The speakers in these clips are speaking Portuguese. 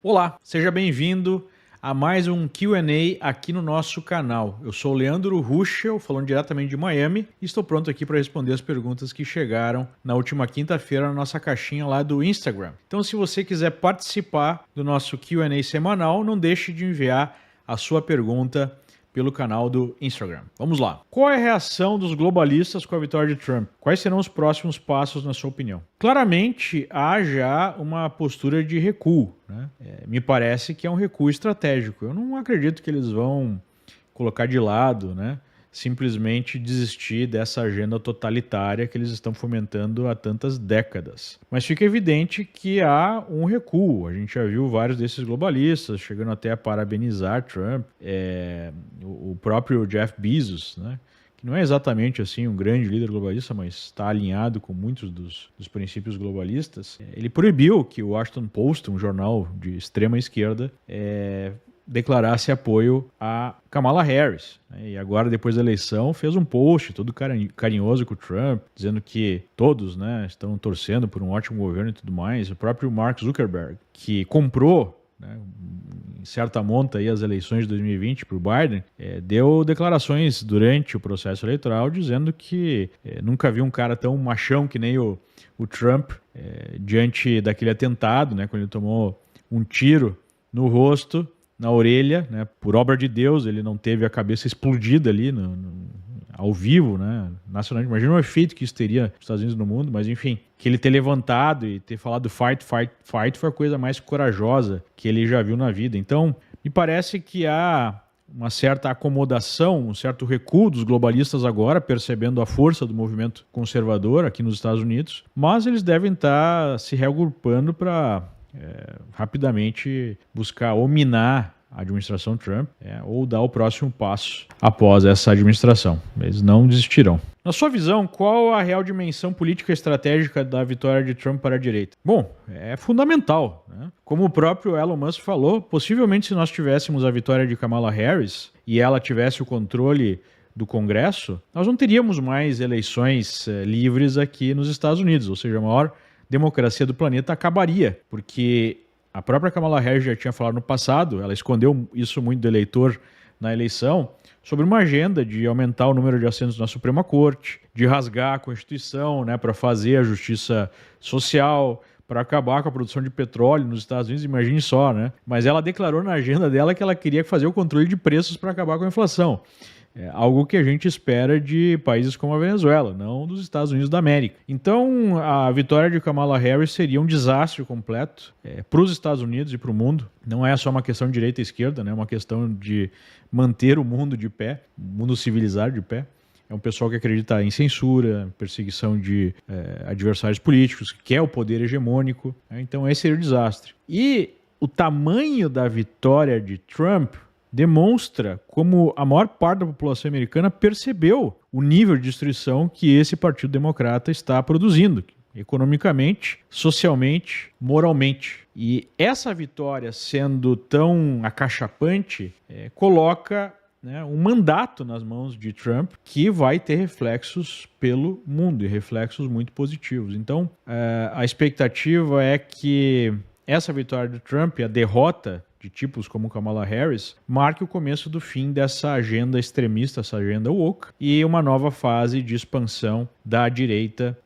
Olá, seja bem-vindo a mais um Q&A aqui no nosso canal. Eu sou o Leandro Ruschel, falando diretamente de Miami, e estou pronto aqui para responder as perguntas que chegaram na última quinta-feira na nossa caixinha lá do Instagram. Então, se você quiser participar do nosso Q&A semanal, não deixe de enviar a sua pergunta pelo canal do Instagram. Vamos lá. Qual é a reação dos globalistas com a vitória de Trump? Quais serão os próximos passos, na sua opinião? Claramente, há já uma postura de recuo, né? Me parece que é um recuo estratégico. Eu não acredito que eles vão colocar de lado, né? Simplesmente desistir dessa agenda totalitária que eles estão fomentando há tantas décadas. Mas fica evidente que há um recuo. A gente já viu vários desses globalistas chegando até a parabenizar Trump. O próprio Jeff Bezos, né? Que não é exatamente assim um grande líder globalista, mas está alinhado com muitos dos princípios globalistas. Ele proibiu que o Washington Post, um jornal de extrema esquerda, declarasse apoio a Kamala Harris, né? E agora, depois da eleição, fez um post todo carinhoso com o Trump, dizendo que todos, né, estão torcendo por um ótimo governo e tudo mais. O próprio Mark Zuckerberg, que comprou, né, em certa monta aí as eleições de 2020 para o Biden, deu declarações durante o processo eleitoral dizendo que nunca viu um cara tão machão que nem o Trump diante daquele atentado, né, quando ele tomou um tiro no rosto, na orelha, né, por obra de Deus. Ele não teve a cabeça explodida ali ao vivo, né, nacionalmente. Imagina o efeito que isso teria nos Estados Unidos e no mundo, mas enfim, que ele ter levantado e ter falado fight, fight, fight foi a coisa mais corajosa que ele já viu na vida. Então, me parece que há uma certa acomodação, um certo recuo dos globalistas agora, percebendo a força do movimento conservador aqui nos Estados Unidos, mas eles devem estar se reagrupando para rapidamente buscar ou minar a administração Trump ou dar o próximo passo após essa administração. Eles não desistirão. Na sua visão, qual a real dimensão política e estratégica da vitória de Trump para a direita? Bom, é fundamental, né? Como o próprio Elon Musk falou, possivelmente se nós tivéssemos a vitória de Kamala Harris e ela tivesse o controle do Congresso, nós não teríamos mais eleições livres aqui nos Estados Unidos, ou seja, a maior democracia do planeta acabaria, porque a própria Kamala Harris já tinha falado no passado, ela escondeu isso muito do eleitor na eleição, sobre uma agenda de aumentar o número de assentos na Suprema Corte, de rasgar a Constituição, né, para fazer a justiça social, para acabar com a produção de petróleo nos Estados Unidos, imagine só, né? Mas ela declarou na agenda dela que ela queria fazer o controle de preços para acabar com a inflação. Algo que a gente espera de países como a Venezuela, não dos Estados Unidos da América. Então, a vitória de Kamala Harris seria um desastre completo para os Estados Unidos e para o mundo. Não é só uma questão de direita e esquerda, né? É uma questão de manter o mundo de pé, o mundo civilizado de pé. É um pessoal que acredita em censura, perseguição de adversários políticos, que quer o poder hegemônico. Então, esse seria o desastre. E o tamanho da vitória de Trump demonstra como a maior parte da população americana percebeu o nível de destruição que esse Partido Democrata está produzindo, economicamente, socialmente, moralmente. E essa vitória, sendo tão acachapante, coloca, né, um mandato nas mãos de Trump que vai ter reflexos pelo mundo, e reflexos muito positivos. Então, a expectativa é que essa vitória de Trump, a derrota de tipos como Kamala Harris, marque o começo do fim dessa agenda extremista, essa agenda woke, e uma nova fase de expansão da direita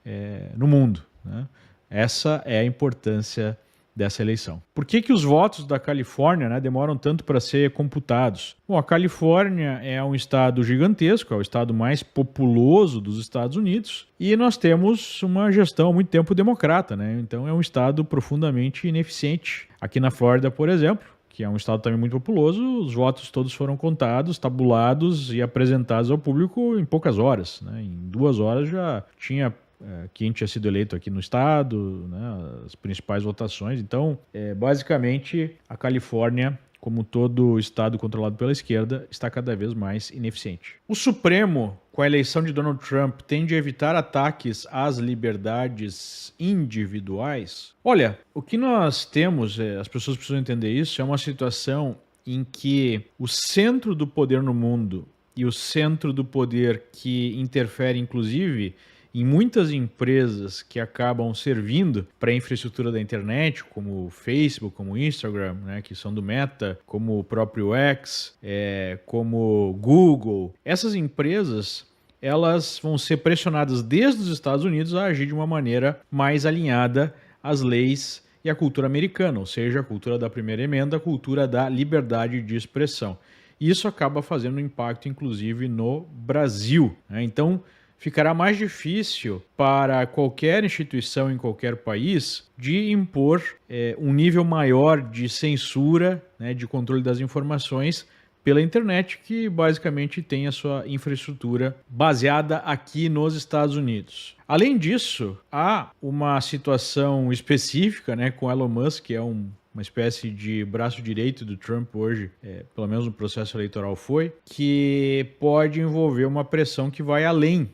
no mundo, né? Essa é a importância dessa eleição. Por que os votos da Califórnia, né, demoram tanto para ser computados? Bom, a Califórnia é um estado gigantesco, é o estado mais populoso dos Estados Unidos, e nós temos uma gestão há muito tempo democrata, né? Então é um estado profundamente ineficiente. Aqui na Flórida, por exemplo, que é um estado também muito populoso, os votos todos foram contados, tabulados e apresentados ao público em poucas horas, né? Em 2 horas já tinha quem tinha sido eleito aqui no estado, né, as principais votações. Então, basicamente, a Califórnia, como todo estado controlado pela esquerda, está cada vez mais ineficiente. O Supremo, com a eleição de Donald Trump, tende a evitar ataques às liberdades individuais? Olha, o que nós temos, as pessoas precisam entender isso, é uma situação em que o centro do poder no mundo e o centro do poder que interfere, inclusive, em muitas empresas que acabam servindo para a infraestrutura da internet, como o Facebook, como o Instagram, né, que são do Meta, como o próprio X, como Google. Essas empresas, elas vão ser pressionadas desde os Estados Unidos a agir de uma maneira mais alinhada às leis e à cultura americana, ou seja, a cultura da primeira emenda, a cultura da liberdade de expressão. Isso acaba fazendo um impacto, inclusive, no Brasil, né? Então, ficará mais difícil para qualquer instituição em qualquer país de impor um nível maior de censura, né, de controle das informações pela internet, que basicamente tem a sua infraestrutura baseada aqui nos Estados Unidos. Além disso, há uma situação específica, né, com Elon Musk, que é uma espécie de braço direito do Trump hoje, pelo menos no processo eleitoral foi, que pode envolver uma pressão que vai além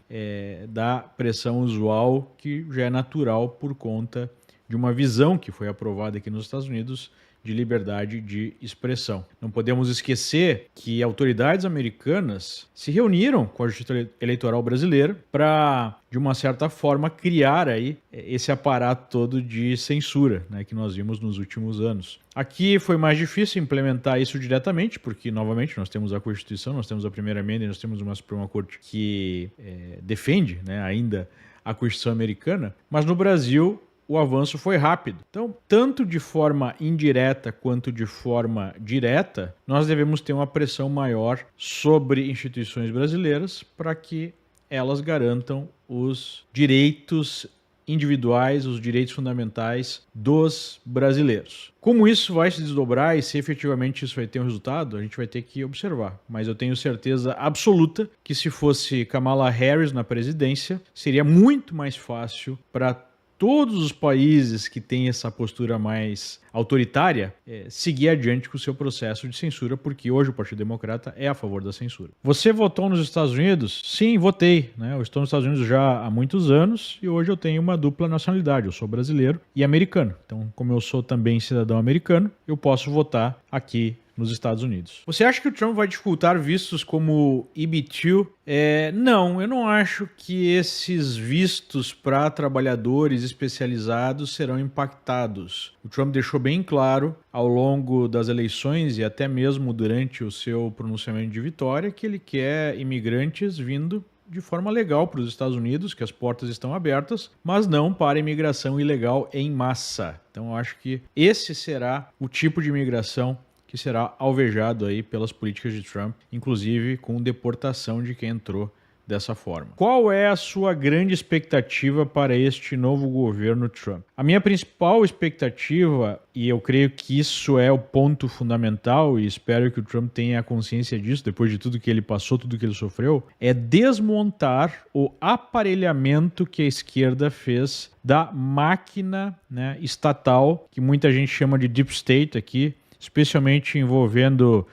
da pressão usual, que já é natural por conta de uma visão que foi aprovada aqui nos Estados Unidos de liberdade de expressão. Não podemos esquecer que autoridades americanas se reuniram com a Justiça Eleitoral brasileira para, de uma certa forma, criar aí esse aparato todo de censura, né, que nós vimos nos últimos anos. Aqui foi mais difícil implementar isso diretamente, porque, novamente, nós temos a Constituição, nós temos a Primeira Emenda e nós temos uma Suprema Corte que defende, né, ainda a Constituição americana, mas no Brasil o avanço foi rápido. Então, tanto de forma indireta quanto de forma direta, nós devemos ter uma pressão maior sobre instituições brasileiras para que elas garantam os direitos individuais, os direitos fundamentais dos brasileiros. Como isso vai se desdobrar e se efetivamente isso vai ter um resultado, a gente vai ter que observar. Mas eu tenho certeza absoluta que se fosse Kamala Harris na presidência, seria muito mais fácil para todos os países que têm essa postura mais autoritária seguir adiante com o seu processo de censura, porque hoje o Partido Democrata é a favor da censura. Você votou nos Estados Unidos? Sim, votei, né? Eu estou nos Estados Unidos já há muitos anos e hoje eu tenho uma dupla nacionalidade. Eu sou brasileiro e americano. Então, como eu sou também cidadão americano, eu posso votar aqui nos Estados Unidos. Você acha que o Trump vai dificultar vistos como EB-2? Não, eu não acho que esses vistos para trabalhadores especializados serão impactados. O Trump deixou bem claro ao longo das eleições e até mesmo durante o seu pronunciamento de vitória que ele quer imigrantes vindo de forma legal para os Estados Unidos, que as portas estão abertas, mas não para imigração ilegal em massa. Então eu acho que esse será o tipo de imigração que será alvejado aí pelas políticas de Trump, inclusive com deportação de quem entrou dessa forma. Qual é a sua grande expectativa para este novo governo Trump? A minha principal expectativa, e eu creio que isso é o ponto fundamental, e espero que o Trump tenha consciência disso, depois de tudo que ele passou, tudo que ele sofreu, é desmontar o aparelhamento que a esquerda fez da máquina, né, estatal, que muita gente chama de Deep State aqui, especialmente envolvendo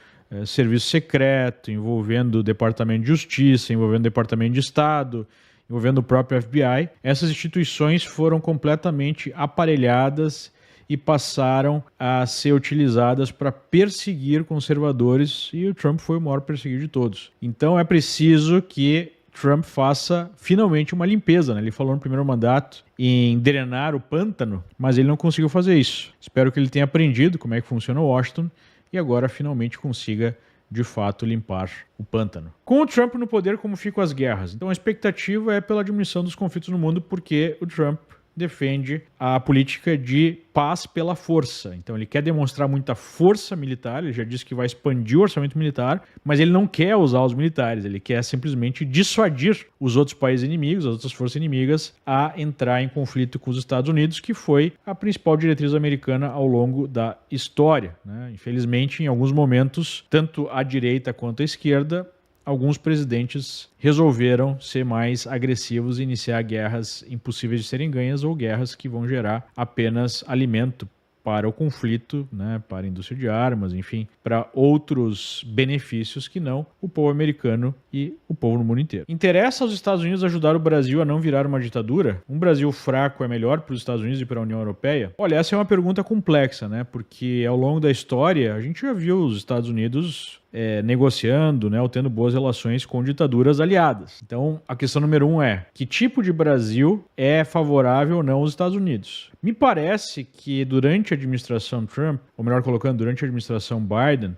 serviço secreto, envolvendo o Departamento de Justiça, envolvendo o Departamento de Estado, envolvendo o próprio FBI. Essas instituições foram completamente aparelhadas e passaram a ser utilizadas para perseguir conservadores, e o Trump foi o maior perseguido de todos. Então é preciso que Trump faça finalmente uma limpeza, né? Ele falou no primeiro mandato em drenar o pântano, mas ele não conseguiu fazer isso. Espero que ele tenha aprendido como é que funciona o Washington e agora finalmente consiga, de fato, limpar o pântano. Com o Trump no poder, como ficam as guerras? Então a expectativa é pela diminuição dos conflitos no mundo, porque o Trump defende a política de paz pela força. Então ele quer demonstrar muita força militar, ele já disse que vai expandir o orçamento militar, mas ele não quer usar os militares, ele quer simplesmente dissuadir os outros países inimigos, as outras forças inimigas, a entrar em conflito com os Estados Unidos, que foi a principal diretriz americana ao longo da história, né? Infelizmente, em alguns momentos, tanto a direita quanto a esquerda, alguns presidentes resolveram ser mais agressivos e iniciar guerras impossíveis de serem ganhas ou guerras que vão gerar apenas alimento para o conflito, né, para a indústria de armas, enfim, para outros benefícios que não o povo americano e o povo no mundo inteiro. Interessa aos Estados Unidos ajudar o Brasil a não virar uma ditadura? Um Brasil fraco é melhor para os Estados Unidos e para a União Europeia? Olha, essa é uma pergunta complexa, né, porque ao longo da história a gente já viu os Estados Unidos negociando, né, ou tendo boas relações com ditaduras aliadas. Então, a questão número 1 é: que tipo de Brasil é favorável ou não aos Estados Unidos? Me parece que durante a administração Trump, ou melhor colocando, durante a administração Biden,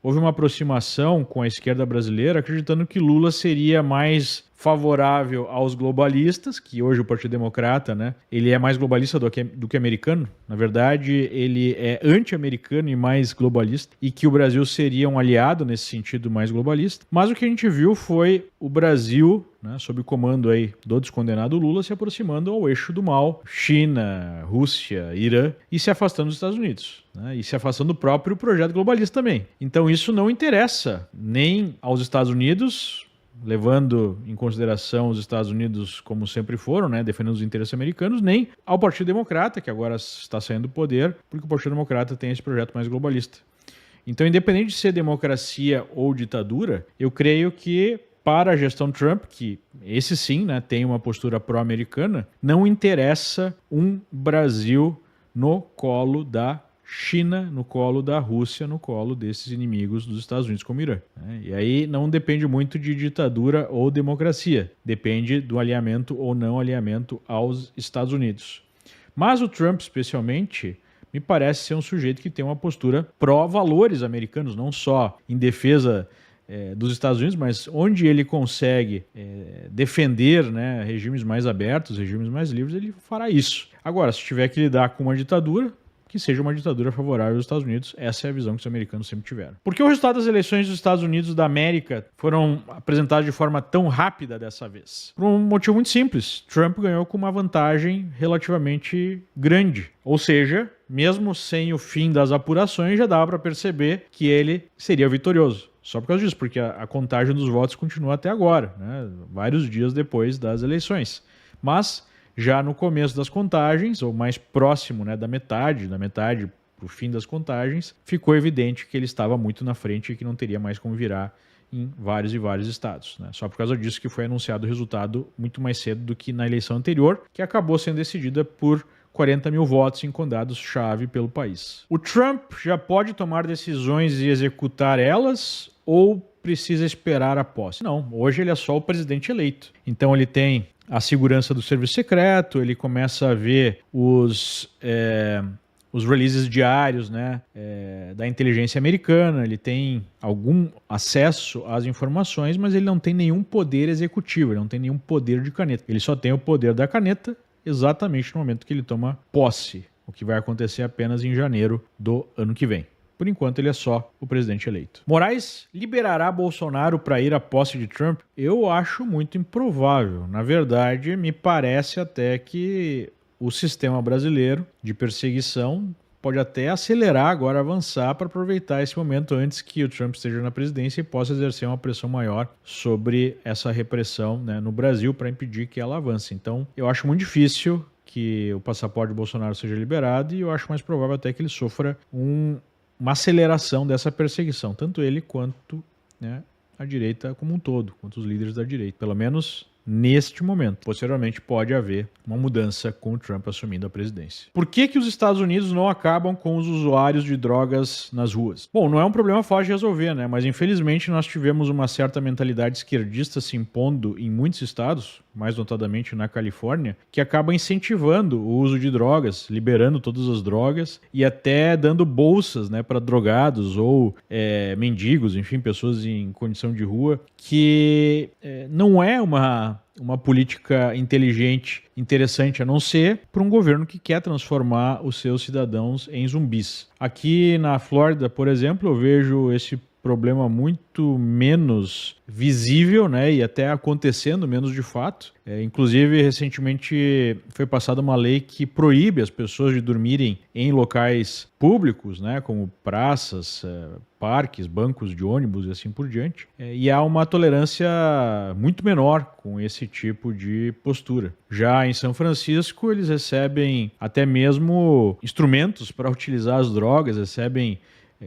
houve uma aproximação com a esquerda brasileira, acreditando que Lula seria mais favorável aos globalistas, que hoje o Partido Democrata, né, ele é mais globalista do que americano. Na verdade, ele é anti-americano e mais globalista, e que o Brasil seria um aliado nesse sentido mais globalista. Mas o que a gente viu foi o Brasil, né, sob o comando aí do descondenado Lula, se aproximando ao eixo do mal, China, Rússia, Irã, e se afastando dos Estados Unidos, né, e se afastando do próprio projeto globalista também. Então isso não interessa nem aos Estados Unidos, levando em consideração os Estados Unidos como sempre foram, né, defendendo os interesses americanos, nem ao Partido Democrata, que agora está saindo do poder, porque o Partido Democrata tem esse projeto mais globalista. Então, independente de ser democracia ou ditadura, eu creio que para a gestão Trump, que esse sim, né, tem uma postura pró-americana, não interessa um Brasil no colo da China, no colo da Rússia, no colo desses inimigos dos Estados Unidos como o Irã. E aí não depende muito de ditadura ou democracia, depende do alinhamento ou não alinhamento aos Estados Unidos. Mas o Trump, especialmente, me parece ser um sujeito que tem uma postura pró-valores americanos, não só em defesa dos Estados Unidos, mas onde ele consegue defender, né, regimes mais abertos, regimes mais livres, ele fará isso. Agora, se tiver que lidar com uma ditadura, que seja uma ditadura favorável aos Estados Unidos. Essa é a visão que os americanos sempre tiveram. Por que o resultado das eleições dos Estados Unidos da América foram apresentados de forma tão rápida dessa vez? Por um motivo muito simples. Trump ganhou com uma vantagem relativamente grande. Ou seja, mesmo sem o fim das apurações, já dava para perceber que ele seria vitorioso. Só por causa disso, porque a contagem dos votos continua até agora, né? Vários dias depois das eleições. Mas já no começo das contagens, ou mais próximo, né, da metade para o fim das contagens, ficou evidente que ele estava muito na frente e que não teria mais como virar em vários e vários estados, né? Só por causa disso que foi anunciado o resultado muito mais cedo do que na eleição anterior, que acabou sendo decidida por 40 mil votos em condados-chave pelo país. O Trump já pode tomar decisões e executar elas, ou precisa esperar a posse? Não, hoje ele é só o presidente eleito. Então ele tem a segurança do serviço secreto, ele começa a ver os releases diários, né, da inteligência americana, ele tem algum acesso às informações, mas ele não tem nenhum poder executivo, ele não tem nenhum poder de caneta. Ele só tem o poder da caneta exatamente no momento que ele toma posse, o que vai acontecer apenas em janeiro do ano que vem. Por enquanto, ele é só o presidente eleito. Moraes liberará Bolsonaro para ir à posse de Trump? Eu acho muito improvável. Na verdade, me parece até que o sistema brasileiro de perseguição pode até acelerar agora, avançar para aproveitar esse momento antes que o Trump esteja na presidência e possa exercer uma pressão maior sobre essa repressão, né, no Brasil para impedir que ela avance. Então, eu acho muito difícil que o passaporte de Bolsonaro seja liberado e eu acho mais provável até que ele sofra uma aceleração dessa perseguição, tanto ele quanto, né, a direita como um todo, quanto os líderes da direita, pelo menos neste momento. Posteriormente pode haver uma mudança com o Trump assumindo a presidência. Por que os Estados Unidos não acabam com os usuários de drogas nas ruas? Bom, não é um problema fácil de resolver, né? Mas infelizmente nós tivemos uma certa mentalidade esquerdista se impondo em muitos estados, mais notadamente na Califórnia, que acaba incentivando o uso de drogas, liberando todas as drogas e até dando bolsas, né, para drogados ou mendigos, enfim, pessoas em condição de rua, que não é uma política inteligente, interessante, a não ser para um governo que quer transformar os seus cidadãos em zumbis. Aqui na Flórida, por exemplo, eu vejo esse problema muito menos visível, né, e até acontecendo menos de fato. Inclusive, recentemente foi passada uma lei que proíbe as pessoas de dormirem em locais públicos, né, como praças, parques, bancos de ônibus e assim por diante. E há uma tolerância muito menor com esse tipo de postura. Já em São Francisco, eles recebem até mesmo instrumentos para utilizar as drogas, recebem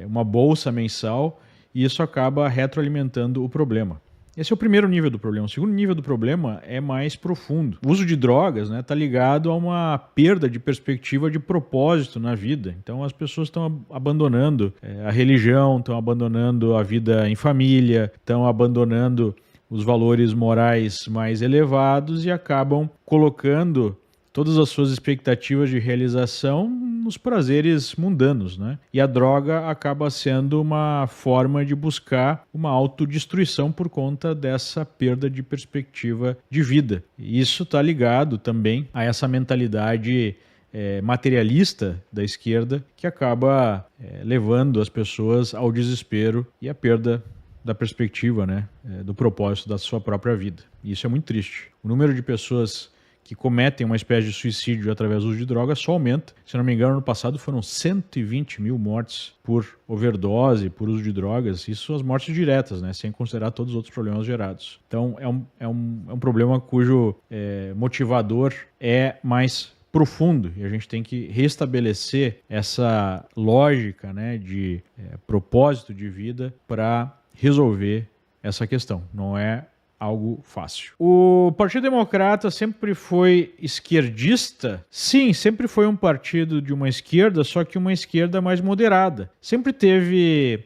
uma bolsa mensal, e isso acaba retroalimentando o problema. Esse é o primeiro nível do problema. O segundo nível do problema é mais profundo. O uso de drogas está ligado a uma perda de perspectiva de propósito na vida. Então as pessoas estão abandonando a religião, estão abandonando a vida em família, estão abandonando os valores morais mais elevados e acabam colocando todas as suas expectativas de realização nos prazeres mundanos, né? E a droga acaba sendo uma forma de buscar uma autodestruição por conta dessa perda de perspectiva de vida. E isso está ligado também a essa mentalidade materialista da esquerda que acaba levando as pessoas ao desespero e à perda da perspectiva, né, do propósito da sua própria vida. E isso é muito triste. O número de pessoas que cometem uma espécie de suicídio através do uso de drogas só aumenta. Se não me engano, no passado foram 120 mil mortes por overdose, por uso de drogas. Isso são as mortes diretas, né? Sem considerar todos os outros problemas gerados. Então, é um problema cujo motivador é mais profundo e a gente tem que restabelecer essa lógica, né, de propósito de vida para resolver essa questão. Não é algo fácil. O Partido Democrata sempre foi esquerdista? Sim, sempre foi um partido de uma esquerda, só que uma esquerda mais moderada. Sempre teve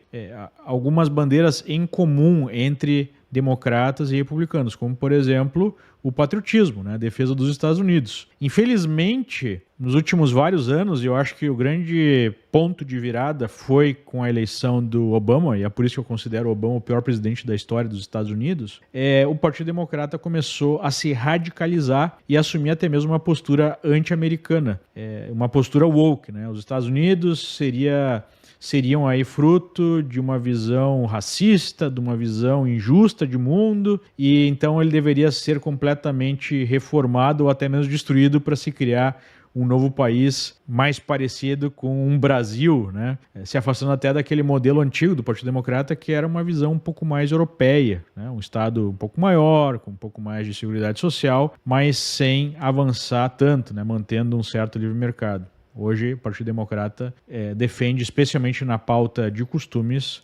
algumas bandeiras em comum entre democratas e republicanos, como, por exemplo, o patriotismo, né, a defesa dos Estados Unidos. Infelizmente, nos últimos vários anos, eu acho que o grande ponto de virada foi com a eleição do Obama, e é por isso que eu considero o Obama o pior presidente da história dos Estados Unidos, o Partido Democrata começou a se radicalizar e assumir até mesmo uma postura anti-americana, uma postura woke, né? Os Estados Unidos seriam aí fruto de uma visão racista, de uma visão injusta de mundo, e então ele deveria ser completamente reformado ou até mesmo destruído para se criar um novo país mais parecido com um Brasil, né? Se afastando até daquele modelo antigo do Partido Democrata, que era uma visão um pouco mais europeia, né? Um Estado um pouco maior, com um pouco mais de seguridade social, mas sem avançar tanto, né? Mantendo um certo livre mercado. Hoje, o Partido Democrata defende, especialmente na pauta de costumes,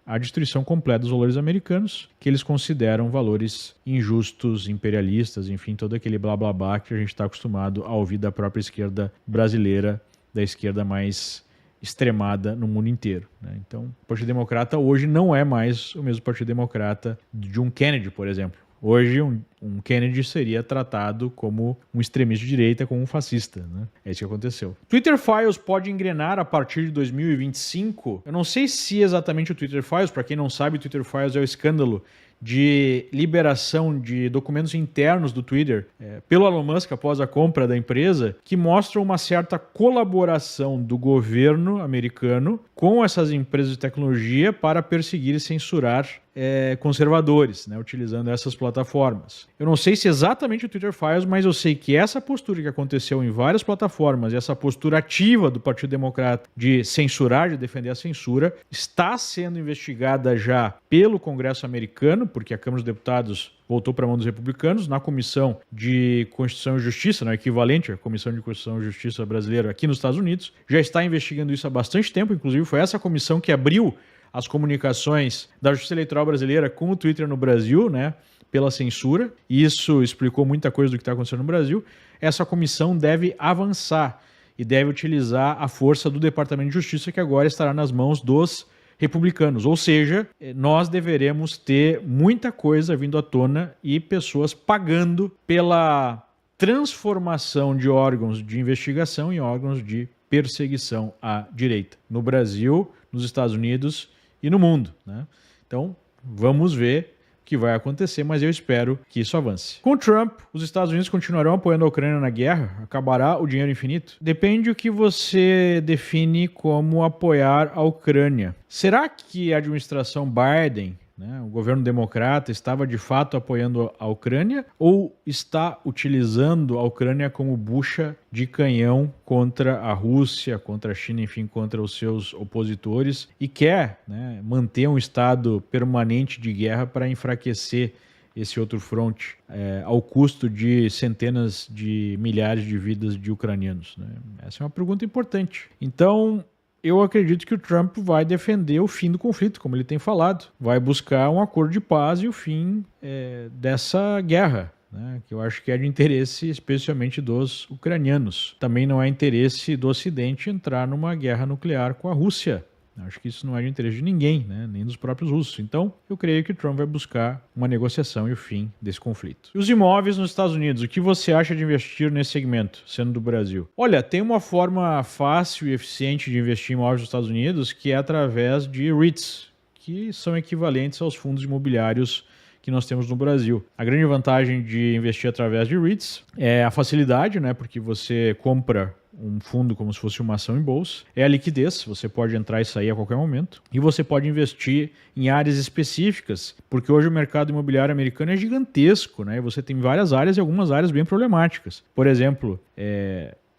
a destruição completa dos valores americanos, que eles consideram valores injustos, imperialistas, enfim, todo aquele blá blá blá que a gente está acostumado a ouvir da própria esquerda brasileira, da esquerda mais extremada no mundo inteiro, né? Então, o Partido Democrata hoje não é mais o mesmo Partido Democrata de um Kennedy, por exemplo. Hoje, um Kennedy seria tratado como um extremista de direita, como um fascista, né? É isso que aconteceu. Twitter Files pode engrenar a partir de 2025? Eu não sei se exatamente o Twitter Files, para quem não sabe, o Twitter Files é o escândalo de liberação de documentos internos do Twitter pelo Elon Musk após a compra da empresa, que mostram uma certa colaboração do governo americano com essas empresas de tecnologia para perseguir e censurar conservadores, né, utilizando essas plataformas. Eu não sei se exatamente o Twitter Files, mas eu sei que essa postura que aconteceu em várias plataformas e essa postura ativa do Partido Democrata de censurar, de defender a censura, está sendo investigada já pelo Congresso americano, porque a Câmara dos Deputados voltou para a mão dos republicanos, na Comissão de Constituição e Justiça, no equivalente à Comissão de Constituição e Justiça brasileira aqui nos Estados Unidos, já está investigando isso há bastante tempo, inclusive foi essa comissão que abriu as comunicações da Justiça Eleitoral brasileira com o Twitter no Brasil, né, pela censura, e isso explicou muita coisa do que está acontecendo no Brasil. Essa comissão deve avançar e deve utilizar a força do Departamento de Justiça, que agora estará nas mãos dos republicanos, ou seja, nós deveremos ter muita coisa vindo à tona e pessoas pagando pela transformação de órgãos de investigação em órgãos de perseguição à direita, no Brasil, nos Estados Unidos e no mundo, né? Então, vamos ver o que vai acontecer, mas eu espero que isso avance. Com Trump, os Estados Unidos continuarão apoiando a Ucrânia na guerra? Acabará o dinheiro infinito? Depende do que você define como apoiar a Ucrânia. Será que a administração Biden, né, o governo democrata, estava de fato apoiando a Ucrânia ou está utilizando a Ucrânia como bucha de canhão contra a Rússia, contra a China, enfim, contra os seus opositores e quer, né, manter um estado permanente de guerra para enfraquecer esse outro fronte ao custo de centenas de milhares de vidas de ucranianos, né? Essa é uma pergunta importante. Então, eu acredito que o Trump vai defender o fim do conflito, como ele tem falado. Vai buscar um acordo de paz e o fim dessa guerra, né, que eu acho que é de interesse especialmente dos ucranianos. Também não é interesse do Ocidente entrar numa guerra nuclear com a Rússia. Acho que isso não é de interesse de ninguém, né? Nem dos próprios russos. Então, eu creio que o Trump vai buscar uma negociação e o fim desse conflito. E os imóveis nos Estados Unidos, o que você acha de investir nesse segmento, sendo do Brasil? Olha, tem uma forma fácil e eficiente de investir em imóveis nos Estados Unidos, que é através de REITs, que são equivalentes aos fundos imobiliários que nós temos no Brasil. A grande vantagem de investir através de REITs é a facilidade, né? Porque você compra um fundo como se fosse uma ação em bolsa, é a liquidez, você pode entrar e sair a qualquer momento, e você pode investir em áreas específicas, porque hoje o mercado imobiliário americano é gigantesco, né? E você tem várias áreas e algumas áreas bem problemáticas. Por exemplo,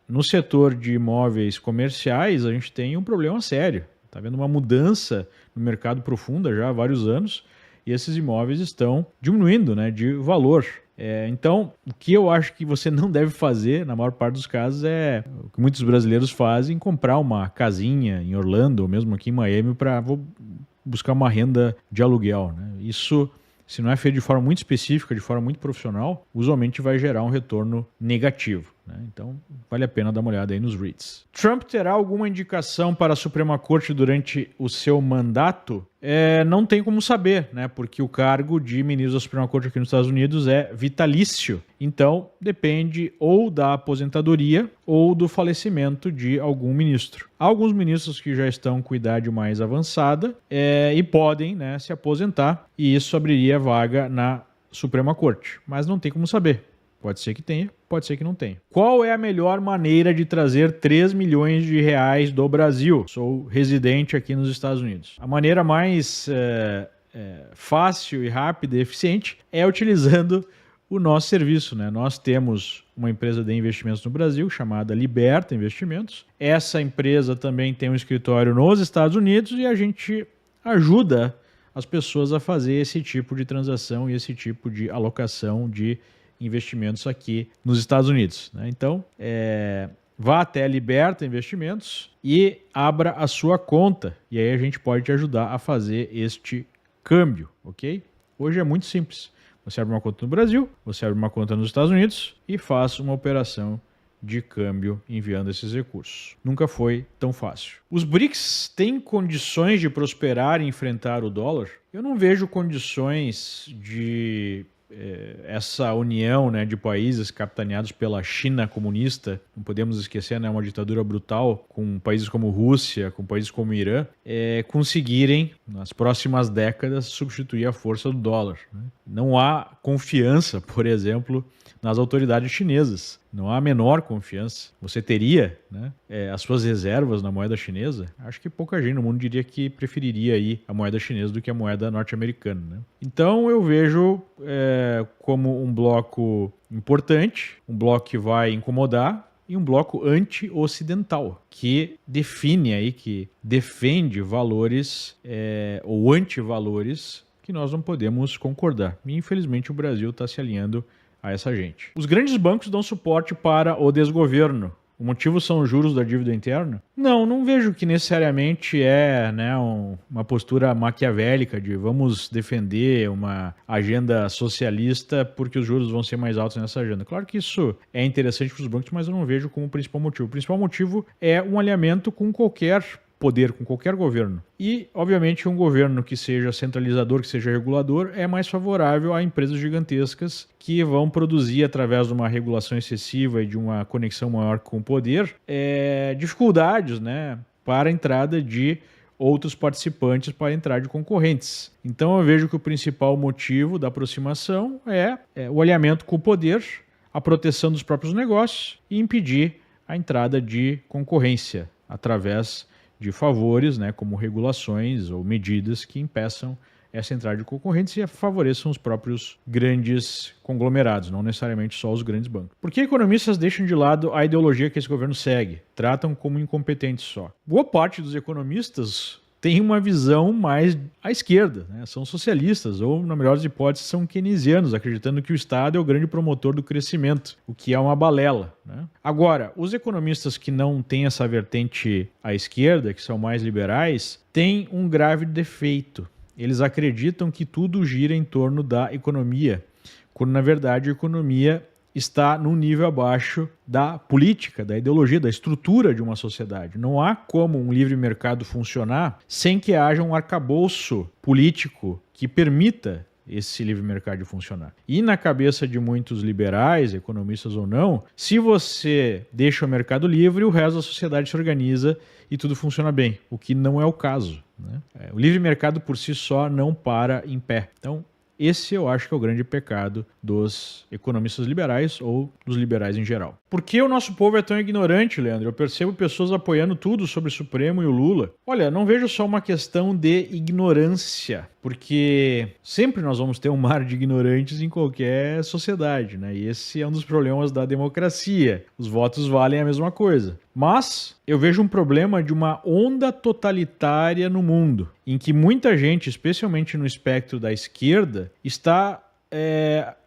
no setor de imóveis comerciais, a gente tem um problema sério. Está havendo uma mudança no mercado profunda já há vários anos, e esses imóveis estão diminuindo, né, de valor. Então, o que eu acho que você não deve fazer, na maior parte dos casos, é o que muitos brasileiros fazem, comprar uma casinha em Orlando, ou mesmo aqui em Miami, para buscar uma renda de aluguel, né? Isso, se não é feito de forma muito específica, de forma muito profissional, usualmente vai gerar um retorno negativo, né? Então, vale a pena dar uma olhada aí nos REITs. Trump terá alguma indicação para a Suprema Corte durante o seu mandato? Não tem como saber, né? Porque o cargo de ministro da Suprema Corte aqui nos Estados Unidos é vitalício. Então, depende ou da aposentadoria ou do falecimento de algum ministro. Há alguns ministros que já estão com idade mais avançada e podem, né, se aposentar, e isso abriria vaga na Suprema Corte. Mas não tem como saber. Pode ser que tenha, pode ser que não tenha. Qual é a melhor maneira de trazer 3 milhões de reais do Brasil? Sou residente aqui nos Estados Unidos. A maneira mais fácil e rápida e eficiente é utilizando o nosso serviço, né? Nós temos uma empresa de investimentos no Brasil chamada Liberta Investimentos. Essa empresa também tem um escritório nos Estados Unidos e a gente ajuda as pessoas a fazer esse tipo de transação e esse tipo de alocação de investimentos aqui nos Estados Unidos, né? Então, vá até a Liberta Investimentos e abra a sua conta. E aí a gente pode te ajudar a fazer este câmbio, ok? Hoje é muito simples. Você abre uma conta no Brasil, você abre uma conta nos Estados Unidos e faz uma operação de câmbio enviando esses recursos. Nunca foi tão fácil. Os BRICS têm condições de prosperar e enfrentar o dólar? Eu não vejo condições de essa união, né, de países capitaneados pela China comunista, não podemos esquecer, né, uma ditadura brutal, com países como Rússia, com países como Irã, conseguirem, nas próximas décadas, substituir a força do dólar, né? Não há confiança, por exemplo, nas autoridades chinesas. Não há a menor confiança. Você teria, né, as suas reservas na moeda chinesa? Acho que pouca gente no mundo diria que preferiria aí a moeda chinesa do que a moeda norte-americana, né? Então eu vejo como um bloco importante, um bloco que vai incomodar e um bloco anti-ocidental, que define aí, que defende valores ou antivalores que nós não podemos concordar. E infelizmente o Brasil está se alinhando a essa gente. Os grandes bancos dão suporte para o desgoverno. O motivo são os juros da dívida interna? Não vejo que necessariamente uma postura maquiavélica de vamos defender uma agenda socialista porque os juros vão ser mais altos nessa agenda. Claro que isso é interessante para os bancos, mas eu não vejo como o principal motivo. O principal motivo é um alinhamento com qualquer poder, com qualquer governo. E, obviamente, um governo que seja centralizador, que seja regulador, é mais favorável a empresas gigantescas que vão produzir, através de uma regulação excessiva e de uma conexão maior com o poder, dificuldades, né, para a entrada de outros participantes, para entrar de concorrentes. Então, eu vejo que o principal motivo da aproximação é o alinhamento com o poder, a proteção dos próprios negócios e impedir a entrada de concorrência através de favores, né, como regulações ou medidas que impeçam essa entrada de concorrentes e favoreçam os próprios grandes conglomerados, não necessariamente só os grandes bancos. Por que economistas deixam de lado a ideologia que esse governo segue? Tratam como incompetentes só. Boa parte dos economistas têm uma visão mais à esquerda, né? São socialistas, ou, na melhor das hipóteses, são keynesianos, acreditando que o Estado é o grande promotor do crescimento, o que é uma balela, né? Agora, os economistas que não têm essa vertente à esquerda, que são mais liberais, têm um grave defeito. Eles acreditam que tudo gira em torno da economia, quando, na verdade, a economia está num nível abaixo da política, da ideologia, da estrutura de uma sociedade. Não há como um livre mercado funcionar sem que haja um arcabouço político que permita esse livre mercado funcionar. E na cabeça de muitos liberais, economistas ou não, se você deixa o mercado livre, o resto da sociedade se organiza e tudo funciona bem, o que não é o caso, né? O livre mercado por si só não para em pé. Então, esse eu acho que é o grande pecado dos economistas liberais ou dos liberais em geral. Por que o nosso povo é tão ignorante, Leandro? Eu percebo pessoas apoiando tudo sobre o Supremo e o Lula. Olha, não vejo só uma questão de ignorância, porque sempre nós vamos ter um mar de ignorantes em qualquer sociedade, né? E esse é um dos problemas da democracia. Os votos valem a mesma coisa. Mas eu vejo um problema de uma onda totalitária no mundo, em que muita gente, especialmente no espectro da esquerda, está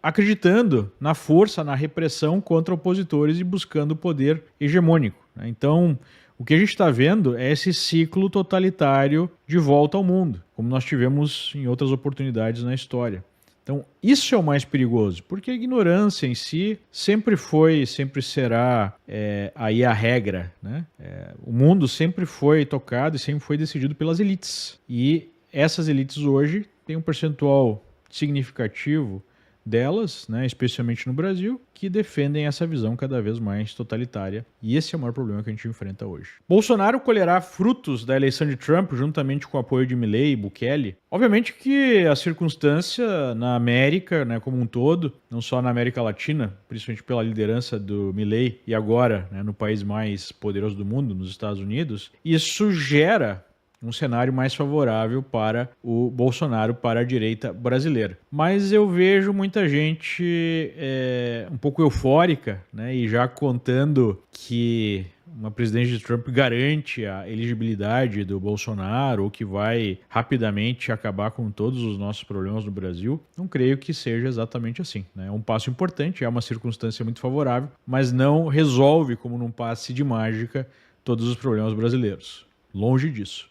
acreditando na força, na repressão contra opositores e buscando o poder hegemônico, né? Então, o que a gente está vendo é esse ciclo totalitário de volta ao mundo, como nós tivemos em outras oportunidades na história. Então, isso é o mais perigoso, porque a ignorância em si sempre foi, sempre será aí a regra, né? O mundo sempre foi tocado e sempre foi decidido pelas elites. E essas elites hoje têm um percentual significativo delas, né, especialmente no Brasil, que defendem essa visão cada vez mais totalitária. E esse é o maior problema que a gente enfrenta hoje. Bolsonaro colherá frutos da eleição de Trump juntamente com o apoio de Milley e Bukele. Obviamente que a circunstância na América, né, como um todo, não só na América Latina, principalmente pela liderança do Milley e agora, né, no país mais poderoso do mundo, nos Estados Unidos, isso gera um cenário mais favorável para o Bolsonaro, para a direita brasileira. Mas eu vejo muita gente um pouco eufórica, né, e já contando que uma presidente de Trump garante a elegibilidade do Bolsonaro ou que vai rapidamente acabar com todos os nossos problemas no Brasil. Não creio que seja exatamente assim, né? É um passo importante, é uma circunstância muito favorável, mas não resolve, como num passe de mágica, todos os problemas brasileiros. Longe disso.